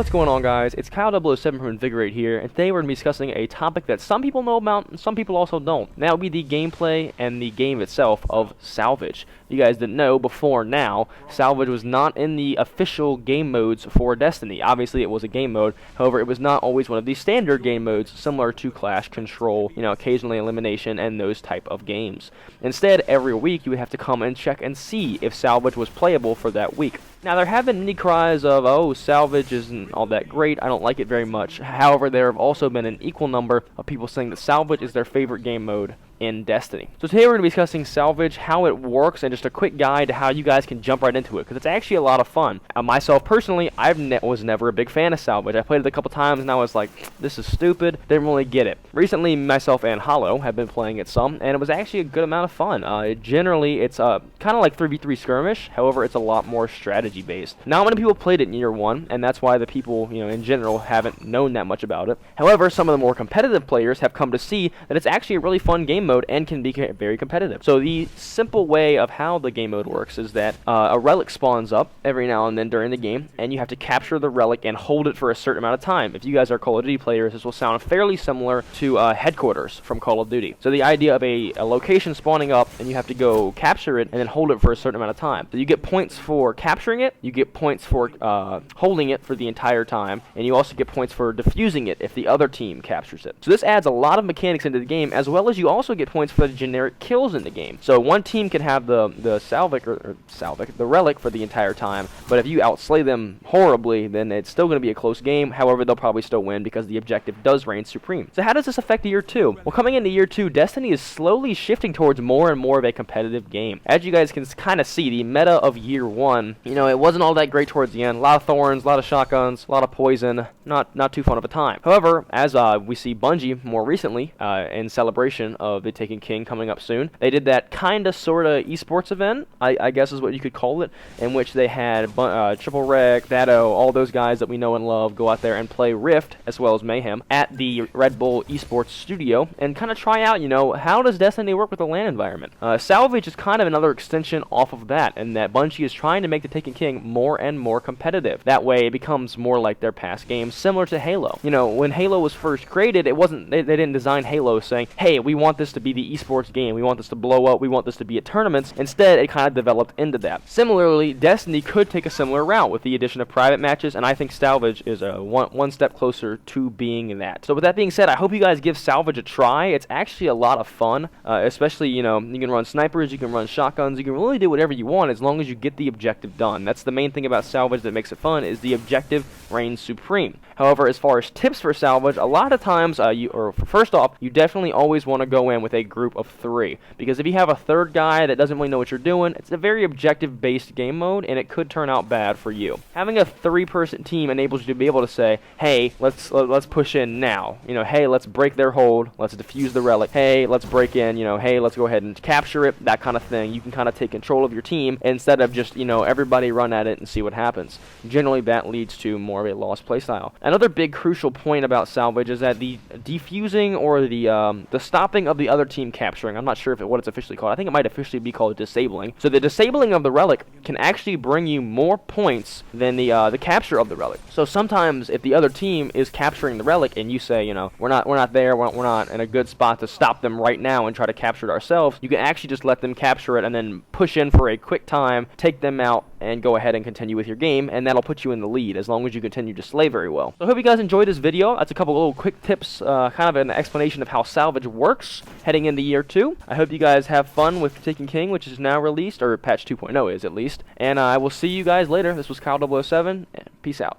What's going on, guys? It's Kyle007 from Invigorate here, and today we're going to be discussing a topic that some people know about and some people also don't. And that would be the gameplay and the game itself of Salvage. You guys didn't know, before now, Salvage was not in the official game modes for Destiny. Obviously, it was a game mode. However, it was not always one of the standard game modes similar to Clash, Control, occasionally Elimination, and those type of games. Instead, every week you would have to come and check and see if Salvage was playable for that week. Now, there have been many cries of, oh, Salvage isn't all that great, I don't like it very much. However, there have also been an equal number of people saying that Salvage is their favorite game mode in Destiny. So today we're going to be discussing Salvage, how it works, and just a quick guide to how you guys can jump right into it, because it's actually a lot of fun. Myself, personally, I was never a big fan of Salvage. I played it a couple times, and I was like, this is stupid, didn't really get it. Recently, myself and Hollow have been playing it some, and it was actually a good amount of fun. Generally, it's kind of like 3v3 skirmish, however, it's a lot more strategy-based. Not many people played it in year one, and that's why the people, in general, haven't known that much about it. However, some of the more competitive players have come to see that it's actually a really fun game mode and can be very competitive. So the simple way of how the game mode works is that a relic spawns up every now and then during the game, and you have to capture the relic and hold it for a certain amount of time. If you guys are Call of Duty players, this will sound fairly similar to Headquarters from Call of Duty. So the idea of a location spawning up, and you have to go capture it and then hold it for a certain amount of time. So you get points for capturing it, you get points for holding it for the entire time, and you also get points for defusing it if the other team captures it. So this adds a lot of mechanics into the game, as well as you also get points for the generic kills in the game. So one team can have the Salvage the relic for the entire time, but if you outslay them horribly, then it's still going to be a close game. However, they'll probably still win because the objective does reign supreme. So how does this affect year 2? Well, coming into year 2, Destiny is slowly shifting towards more and more of a competitive game. As you guys can kind of see, the meta of year 1, it wasn't all that great towards the end. A lot of thorns, a lot of shotguns, a lot of poison, not too fun of a time. However, as we see Bungie more recently in celebration of the Taken King coming up soon, they did that kinda sorta esports event, I guess is what you could call it, in which they had Triple Rec, Dado, all those guys that we know and love go out there and play Rift as well as Mayhem at the Red Bull Esports studio and kind of try out, how does Destiny work with the LAN environment. Salvage is kind of another extension off of that, and that Bungie is trying to make the Taken King more and more competitive. That way it becomes more like their past games, similar to Halo. When Halo was first created, it wasn't they didn't design Halo saying, hey, we want this to be the esports game, we want this to blow up, we want this to be at tournaments. Instead, it kind of developed into that. Similarly, Destiny could take a similar route with the addition of private matches, and I think Salvage is one step closer to being that. So with that being said, I hope you guys give Salvage a try. It's actually a lot of fun, especially, you can run snipers, you can run shotguns, you can really do whatever you want as long as you get the objective done. That's the main thing about Salvage that makes it fun, is the objective reigns supreme. However, as far as tips for Salvage, a lot of times, first off, you definitely always want to go in with a group of 3, because if you have a third guy that doesn't really know what you're doing, it's a very objective-based game mode, and it could turn out bad for you. Having a 3-person team enables you to be able to say, hey, let's push in now. Hey, let's break their hold, let's defuse the relic. Hey, let's break in. Hey, let's go ahead and capture it. That kind of thing. You can kind of take control of your team instead of just everybody run at it and see what happens. Generally, that leads to more of a lost playstyle. Another big crucial point about Salvage is that the defusing or the stopping of the other team capturing, I'm not sure what it's officially called. I think it might officially be called disabling. So the disabling of the relic can actually bring you more points than the capture of the relic. So sometimes if the other team is capturing the relic and you say, we're not there, we're not in a good spot to stop them right now and try to capture it ourselves, you can actually just let them capture it and then push in for a quick time, take them out, and go ahead and continue with your game, and that'll put you in the lead as long as you continue to slay very well. So I hope you guys enjoyed this video. That's a couple little quick tips, kind of an explanation of how Salvage works heading into year 2. I hope you guys have fun with Taken King, which is now released, or patch 2.0 is at least, and I will see you guys later. This was Kyle007, and peace out.